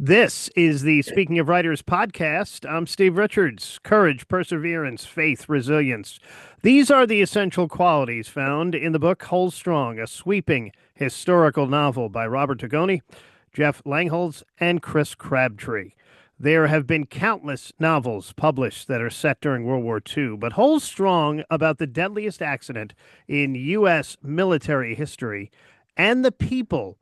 This is the Speaking of Writers podcast. I'm Steve Richards. Courage, perseverance, faith, resilience. These are the essential qualities found in the book Hold Strong, a sweeping historical novel by Robert Dugoni, Jeff Langholz, and Chris Crabtree. There have been countless novels published that are set during World War II, but Hold Strong about the deadliest accident in U.S. military history and the people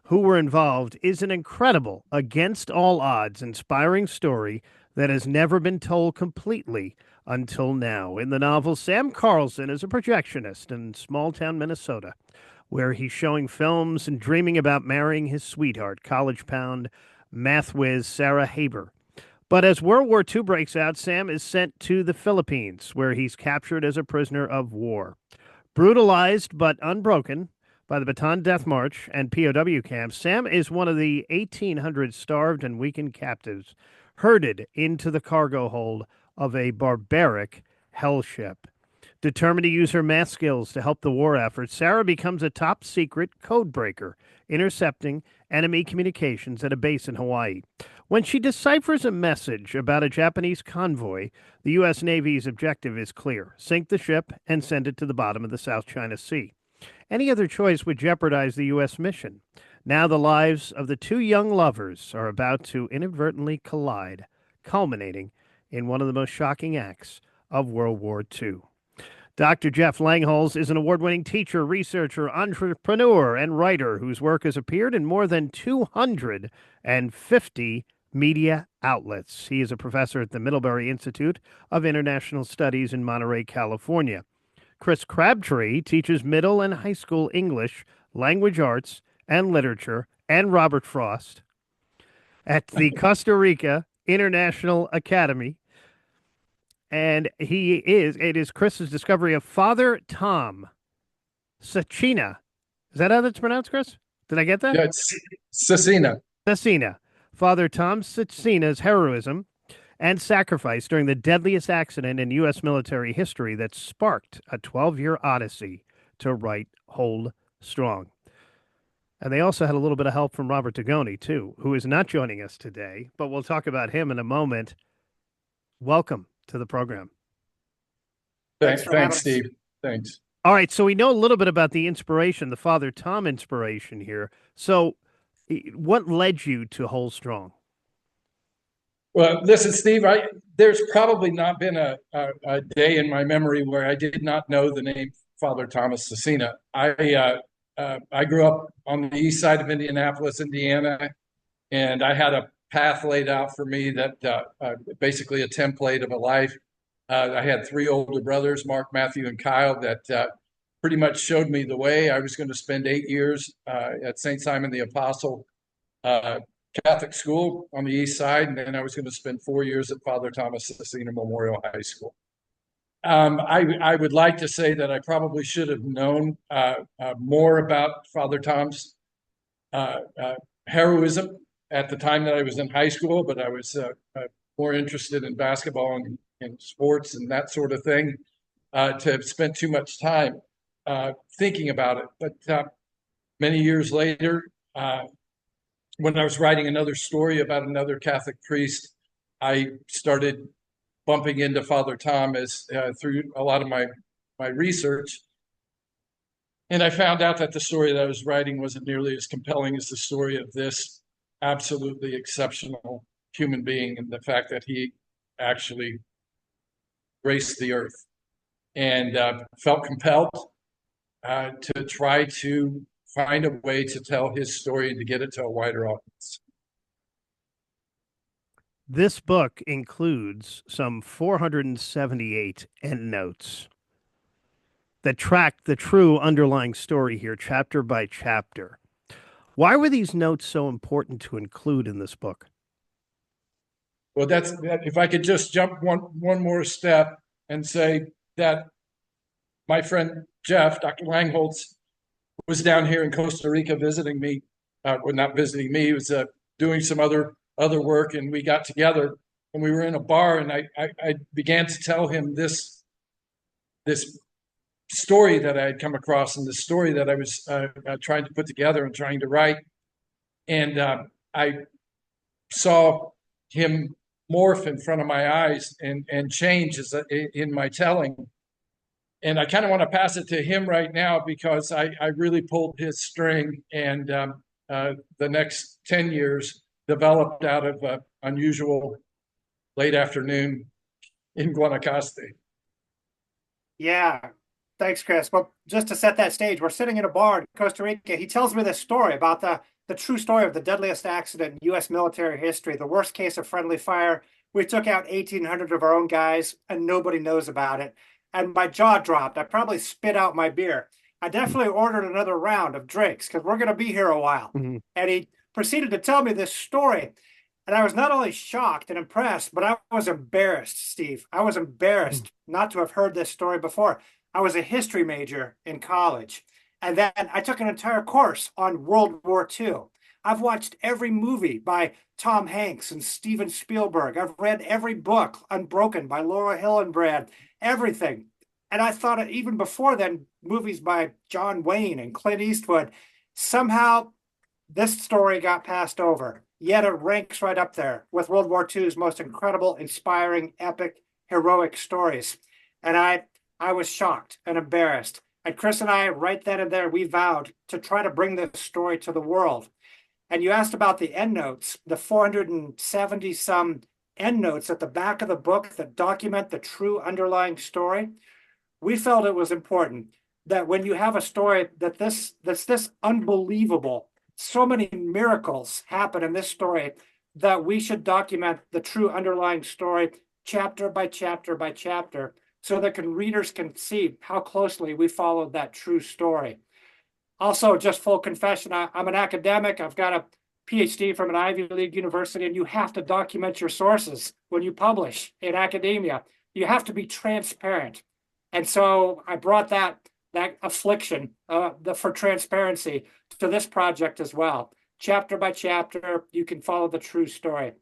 who were involved is an incredible, against all odds, inspiring story that has never been told completely until now. In the novel, Sam Carlson is a projectionist in small town Minnesota, where he's showing films and dreaming about marrying his sweetheart, college pound math whiz Sarah Haber. But as World War II breaks out, Sam is sent to the Philippines, where he's captured as a prisoner of war. Brutalized but unbroken by the Bataan Death March and POW camps, Sam is one of the 1,800 starved and weakened captives herded into the cargo hold of a barbaric hell ship. Determined to use her math skills to help the war effort, Sarah becomes a top secret code breaker, intercepting enemy communications at a base in Hawaii. When she deciphers a message about a Japanese convoy, the U.S. Navy's objective is clear: sink the ship and send it to the bottom of the South China Sea. Any other choice would jeopardize the U.S. mission. Now the lives of the two young lovers are about to inadvertently collide, culminating in one of the most shocking acts of World War II. Dr. Jeff Langholz is an award-winning teacher, researcher, entrepreneur, and writer whose work has appeared in more than 250 media outlets. He is a professor at the Middlebury Institute of International Studies in Monterey, California. Chris Crabtree teaches middle and high school English, language arts, and literature, and Robert Frost at the Costa Rica International Academy. And it is Chris's discovery of Father Tom Sacina. Is that how that's pronounced, Chris? Did I get that? Yeah, it's Cecina. Sacina. Father Tom Sacina's heroism and sacrifice during the deadliest accident in U.S. military history that sparked a 12-year odyssey to write Hold Strong. And they also had a little bit of help from Robert Dugoni, too, who is not joining us today, but we'll talk about him in a moment. Welcome to the program. Thanks, Steve. Thanks. All right, so we know a little bit about the inspiration, the Father Tom inspiration here. So what led you to Hold Strong? Well, listen, Steve, there's probably not been a day in my memory where I did not know the name Father Thomas Cecina. I grew up on the east side of Indianapolis, Indiana, and I had a path laid out for me that basically a template of a life. I had three older brothers, Mark, Matthew, and Kyle, that pretty much showed me the way. I was going to spend 8 years at St. Simon the Apostle Catholic school on the east side, and then I was going to spend 4 years at Father Thomas Cecina Memorial High School. I would like to say that I probably should have known more about Father Tom's heroism at the time that I was in high school, but I was more interested in basketball and sports and that sort of thing to have spent too much time thinking about it. But many years later, when I was writing another story about another Catholic priest, I started bumping into Father Tom as through a lot of my research. And I found out that the story that I was writing wasn't nearly as compelling as the story of this absolutely exceptional human being, and the fact that he actually graced the earth, and felt compelled to try to find a way to tell his story and to get it to a wider audience. This book includes some 478 endnotes that track the true underlying story here, chapter by chapter. Why were these notes so important to include in this book? Well, if I could just jump one more step and say that my friend Jeff, Dr. Langholz, was down here in Costa Rica visiting me. Well, not visiting me, he was doing some other work, and we got together and we were in a bar, and I began to tell him this story that I had come across, and the story that I was trying to put together and trying to write. And I saw him morph in front of my eyes and change in my telling. And I kind of want to pass it to him right now because I really pulled his string, and the next 10 years developed out of an unusual late afternoon in Guanacaste. Yeah. Thanks, Chris. Well, just to set that stage, we're sitting in a bar in Costa Rica. He tells me this story about the true story of the deadliest accident in U.S. military history, the worst case of friendly fire. We took out 1,800 of our own guys, and nobody knows about it. And my jaw dropped. I probably spit out my beer. I definitely ordered another round of drinks because we're going to be here a while. Mm-hmm. And he proceeded to tell me this story. And I was not only shocked and impressed, but I was embarrassed, Steve. I was embarrassed not to have heard this story before. I was a history major in college. And then I took an entire course on World War II. I've watched every movie by Tom Hanks and Steven Spielberg. I've read every book, Unbroken by Laura Hillenbrand, everything. And I thought even before then, movies by John Wayne and Clint Eastwood. Somehow this story got passed over. Yet it ranks right up there with World War II's most incredible, inspiring, epic, heroic stories. And I was shocked and embarrassed. And Chris and I, right then and there, we vowed to try to bring this story to the world. And you asked about the endnotes, the 470 some endnotes at the back of the book that document the true underlying story. We felt it was important that when you have a story that's this unbelievable, so many miracles happen in this story, that we should document the true underlying story chapter by chapter by chapter, so that readers can see how closely we followed that true story. Also, just full confession, I'm an academic. I've got a PhD from an Ivy League university, and you have to document your sources when you publish in academia. You have to be transparent. And so I brought that affliction for transparency to this project as well. Chapter by chapter, you can follow the true story.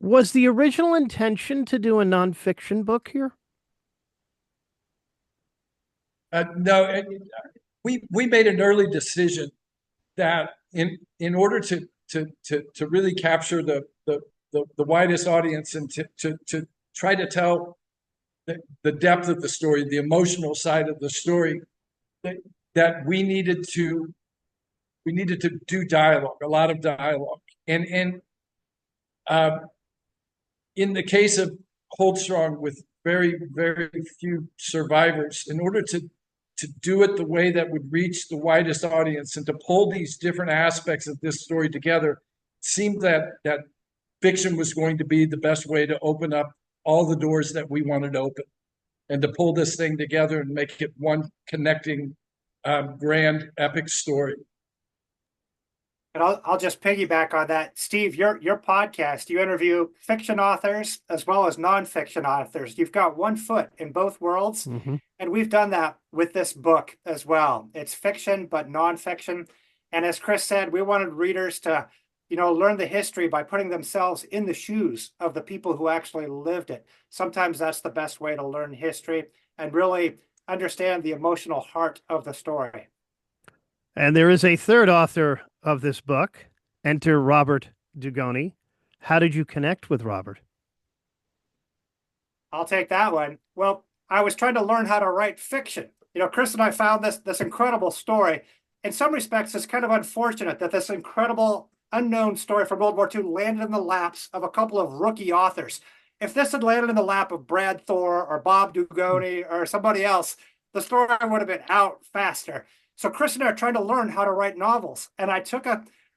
Was the original intention to do a nonfiction book here? No, we made an early decision that in order to really capture the widest audience and to try to tell the depth of the story, the emotional side of the story, that we needed to do dialogue, a lot of dialogue, and in the case of Holdstrong, with very, very few survivors, in order to do it the way that would reach the widest audience and to pull these different aspects of this story together, it seemed that fiction was going to be the best way to open up all the doors that we wanted to open, and to pull this thing together and make it one connecting, grand, epic story. And I'll just piggyback on that. Steve, your podcast, you interview fiction authors as well as nonfiction authors. You've got one foot in both worlds. Mm-hmm. And we've done that with this book as well. It's fiction, but nonfiction. And as Chris said, we wanted readers to, learn the history by putting themselves in the shoes of the people who actually lived it. Sometimes that's the best way to learn history and really understand the emotional heart of the story. And there is a third author of this book. Enter Robert Dugoni. How did you connect with Robert? I'll take that one. Well, I was trying to learn how to write fiction. Chris and I found this incredible story. In some respects, it's kind of unfortunate that this incredible unknown story from World War II landed in the laps of a couple of rookie authors. If this had landed in the lap of Brad Thor or Bob Dugoni or somebody else, the story would have been out faster. So Chris and I are trying to learn how to write novels. And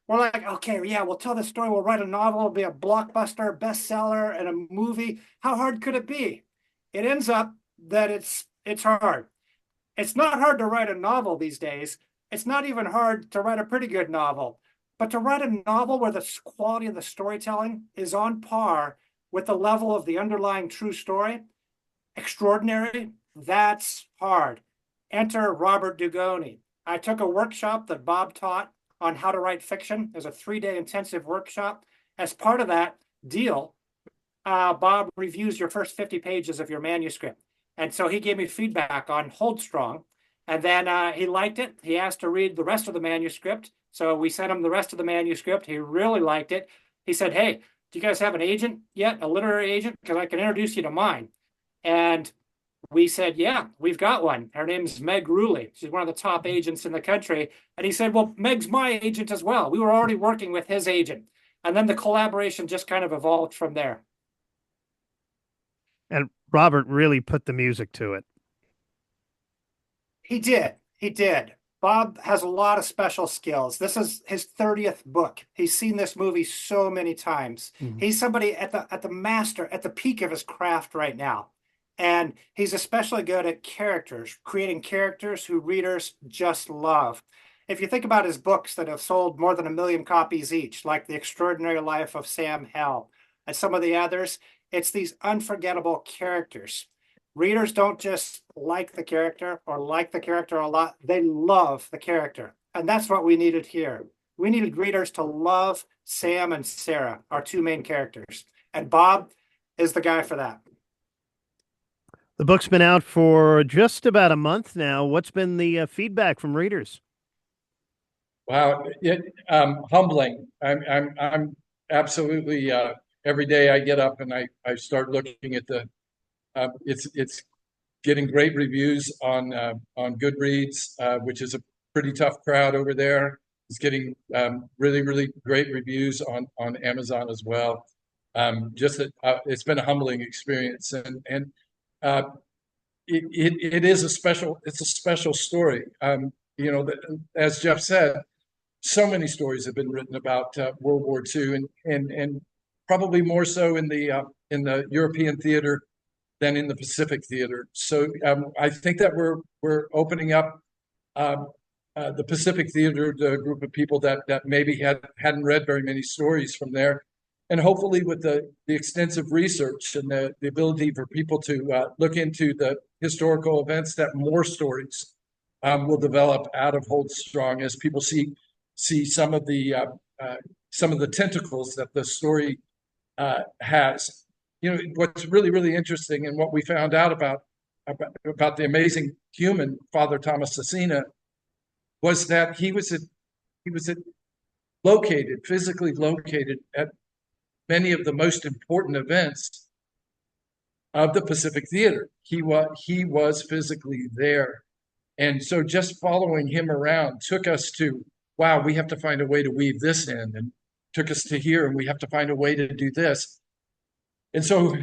we're like, okay, yeah, we'll tell the story. We'll write a novel. It'll be a blockbuster, bestseller, and a movie. How hard could it be? It ends up that it's hard. It's not hard to write a novel these days. It's not even hard to write a pretty good novel. But to write a novel where the quality of the storytelling is on par with the level of the underlying true story, extraordinary, that's hard. Enter Robert Dugoni. I took a workshop that Bob taught on how to write fiction. It was a 3-day intensive workshop. As part of that deal, Bob reviews your first 50 pages of your manuscript. And so he gave me feedback on Holdstrong. And then he liked it. He asked to read the rest of the manuscript. So we sent him the rest of the manuscript. He really liked it. He said, "Hey, do you guys have an agent yet? A literary agent? Because I can introduce you to mine." And we said, "Yeah, we've got one. Her name is Meg Ruley. She's one of the top agents in the country." And he said, "Well, Meg's my agent as well. We were already working with his agent." And then the collaboration just kind of evolved from there. And Robert really put the music to it. He did. He did. Bob has a lot of special skills. This is his 30th book. He's seen this movie so many times. He's somebody at the peak of his craft right now. And he's especially good at characters, creating characters who readers just love. If you think about his books that have sold more than 1 million copies each, like The Extraordinary Life of Sam Hell and some of the others, it's these unforgettable characters. Readers don't just like the character or like the character a lot. They love the character. And that's what we needed here. We needed readers to love Sam and Sarah, our two main characters. And Bob is the guy for that. The book's been out for just about a month now. What's been the feedback from readers? Wow, humbling. I'm absolutely every day I get up and I start looking at the it's getting great reviews on Goodreads, which is a pretty tough crowd over there. It's getting really great reviews on Amazon as well. It's been a humbling experience, and it is a special story. As Jeff said, so many stories have been written about World War II, and probably more so in the European theater than in the Pacific theater. So I think that we're opening up the Pacific theater to a group of people that maybe hadn't read very many stories from there. And hopefully with the extensive research and the ability for people to look into the historical events, that more stories will develop out of Hold Strong as people see some of the tentacles that the story has. What's really interesting, and what we found out about the amazing human Father Thomas Cecina, was that he was physically located at many of the most important events of the Pacific theater. He was physically there, and so just following him around took us to, wow, we have to find a way to weave this in, and took us to here, and we have to find a way to do this. And so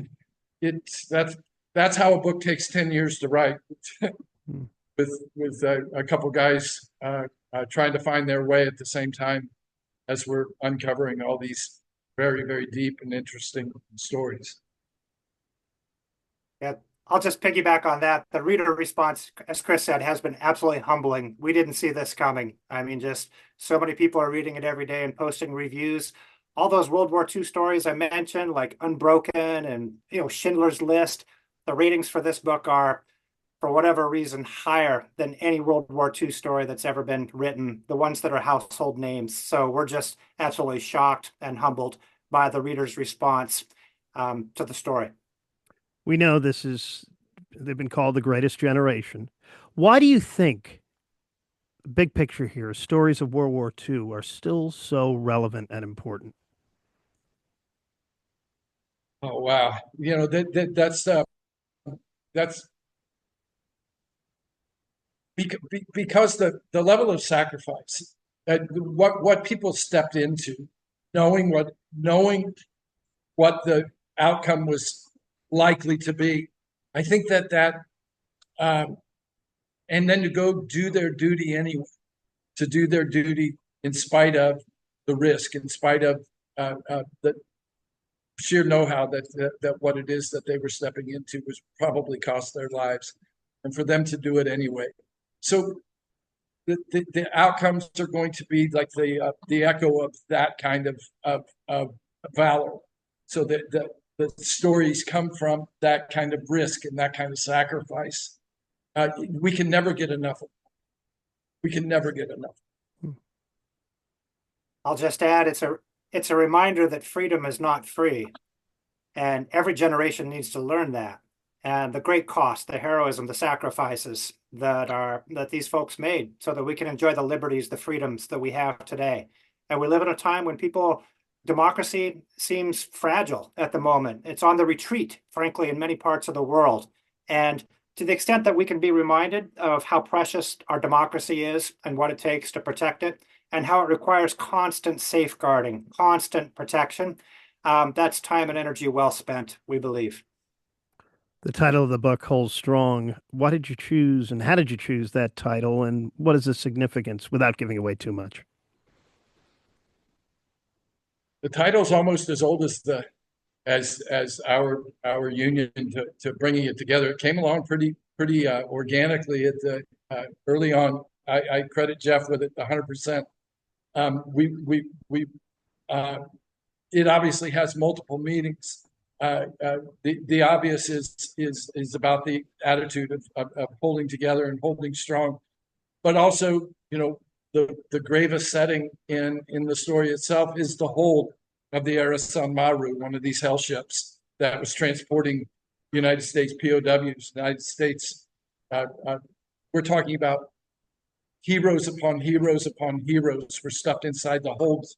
that's how a book takes 10 years to write, with a couple guys trying to find their way at the same time as we're uncovering all these very deep and interesting stories. Yeah, I'll just piggyback on that. The reader response, as Chris said, has been absolutely humbling. We didn't see this coming. I mean, just so many people are reading it every day and posting reviews. All those World War II stories I mentioned, like Unbroken and Schindler's List, the ratings for this book are, for whatever reason, higher than any World War II story that's ever been written, the ones that are household names. So we're just absolutely shocked and humbled by the reader's response to the story. We know they've been called the greatest generation. Why do you think, big picture here, stories of World War II are still so relevant and important? Oh wow! That's because the level of sacrifice, what people stepped into, knowing what the outcome was likely to be. I think that and then to go do their duty anyway, to do their duty in spite of the risk, in spite of the sheer know-how that what it is that they were stepping into was probably cost their lives, and for them to do it anyway. So the outcomes are going to be like the echo of that kind of valor. So the stories come from that kind of risk and that kind of sacrifice. We can never get enough. We can never get enough. I'll just add, it's a reminder that freedom is not free, and every generation needs to learn that. And the great cost, the heroism, the sacrifices that these folks made so that we can enjoy the liberties, the freedoms that we have today. And we live in a time when people democracy seems fragile at the moment. It's on the retreat, frankly, in many parts of the world. And to the extent that we can be reminded of how precious our democracy is and what it takes to protect it, and how it requires constant safeguarding, constant protection, that's time and energy well spent, we believe. The title of the book holds strong. Why did you choose and how did you choose that title? And what is the significance without giving away too much? The title's almost as old as our union to bringing it together. It came along pretty organically at the early on. I credit Jeff with it 100%. It obviously has multiple meanings. The obvious is about the attitude of holding together and holding strong, but also, the gravest setting in the story itself is the hold of the Arasan Maru, one of these hell ships that was transporting United States POWs. United States, we're talking about heroes upon heroes upon heroes were stuffed inside the holds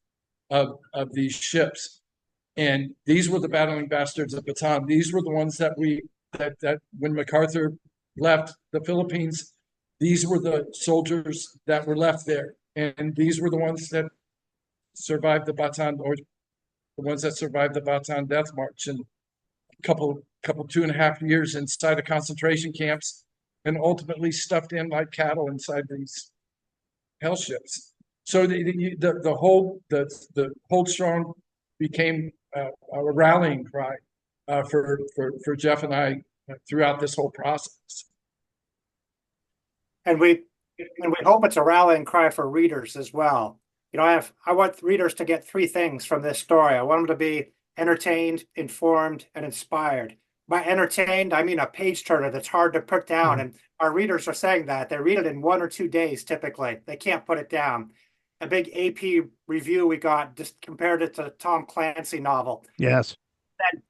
of these ships. And these were the battling bastards of Bataan. These were the ones that when MacArthur left the Philippines, these were the soldiers that were left there. And these were the ones that survived the Bataan, or the ones that survived the Bataan Death March, and a couple 2.5 years inside of concentration camps, and ultimately stuffed in like cattle inside these hell ships. So the hold strong became a rallying cry for Jeff and I throughout this whole process. And we hope it's a rallying cry for readers as well. I want readers to get three things from this story. I want them to be entertained, informed, and inspired. By entertained, I mean a page turner that's hard to put down. And our readers are saying that. They read it in 1 or 2 days, typically. They can't put it down. A big AP review we got just compared it to a Tom Clancy novel. Yes.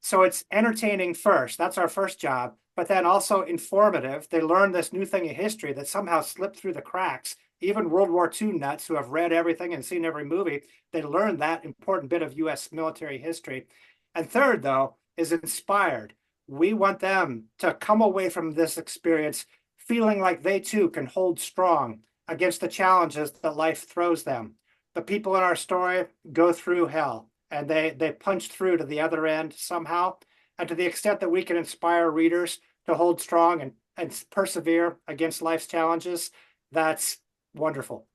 So it's entertaining first. That's our first job. But then also informative. They learn this new thing in history that somehow slipped through the cracks. Even World War II nuts who have read everything and seen every movie, they learn that important bit of U.S. military history. And third, though, is inspired. We want them to come away from this experience feeling like they too can hold strong against the challenges that life throws them. The people in our story go through hell, and they punch through to the other end somehow. And to the extent that we can inspire readers to hold strong and persevere against life's challenges, that's wonderful.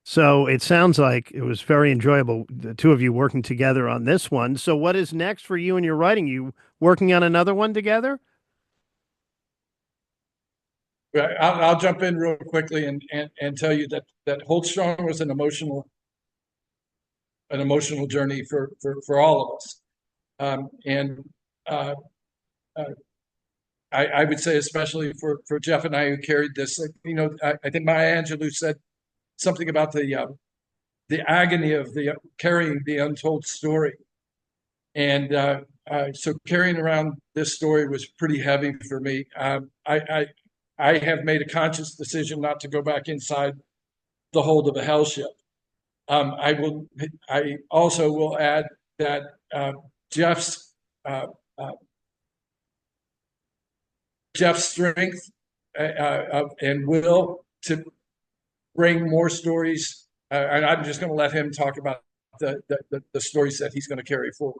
So it sounds like it was very enjoyable, the two of you working together on this one. So what is next for you and your writing? You working on another one together? I'll jump in real quickly and tell you that Hold Strong was an emotional journey for all of us. I would say especially for Jeff and I, who carried this. I think Maya Angelou said something about the agony of carrying the untold story, and so carrying around this story was pretty heavy for me. I have made a conscious decision not to go back inside the hold of a hell ship. I also will add that Jeff's strength and will to bring more stories, and I'm just going to let him talk about the stories that he's going to carry forward.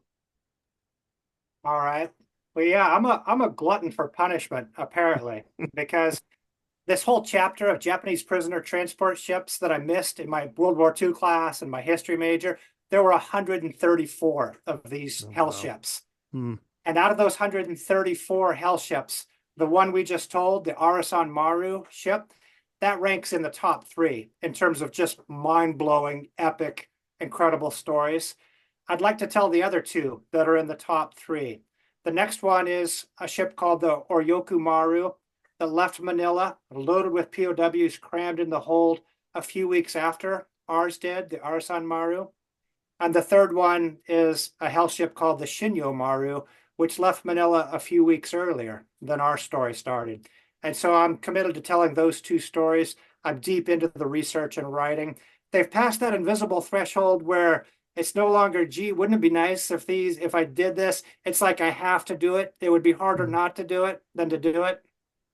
All right. Well, yeah, I'm a glutton for punishment, apparently, because this whole chapter of Japanese prisoner transport ships that I missed in my World War II class and my history major, there were 134 of these hell ships. And out of those 134 hell ships, the one we just told, the Arasan Maru ship, that ranks in the top 3 in terms of just mind-blowing, epic, incredible stories. I'd like to tell the other 2 that are in the top 3. The next one is a ship called the Oryoku Maru that left Manila loaded with POWs crammed in the hold a few weeks after ours did, the Arasan Maru. And the third one is a hell ship called the Shinyo Maru, which left Manila a few weeks earlier than our story started. And so I'm committed to telling those 2 stories. I'm deep into the research and writing. They've passed that invisible threshold where It's no longer, gee, wouldn't it be nice if I did this? It's like I have to do it. It would be harder not to do it than to do it.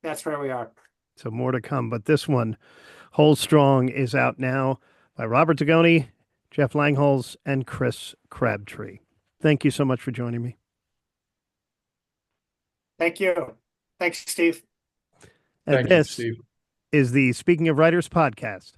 That's where we are. So more to come. But this one, Hold Strong, is out now by Robert Dugoni, Jeff Langholz, and Chris Crabtree. Thank you so much for joining me. Thank you. Thanks, Steve. And Thank you, this Steve. is the Speaking of Writers podcast.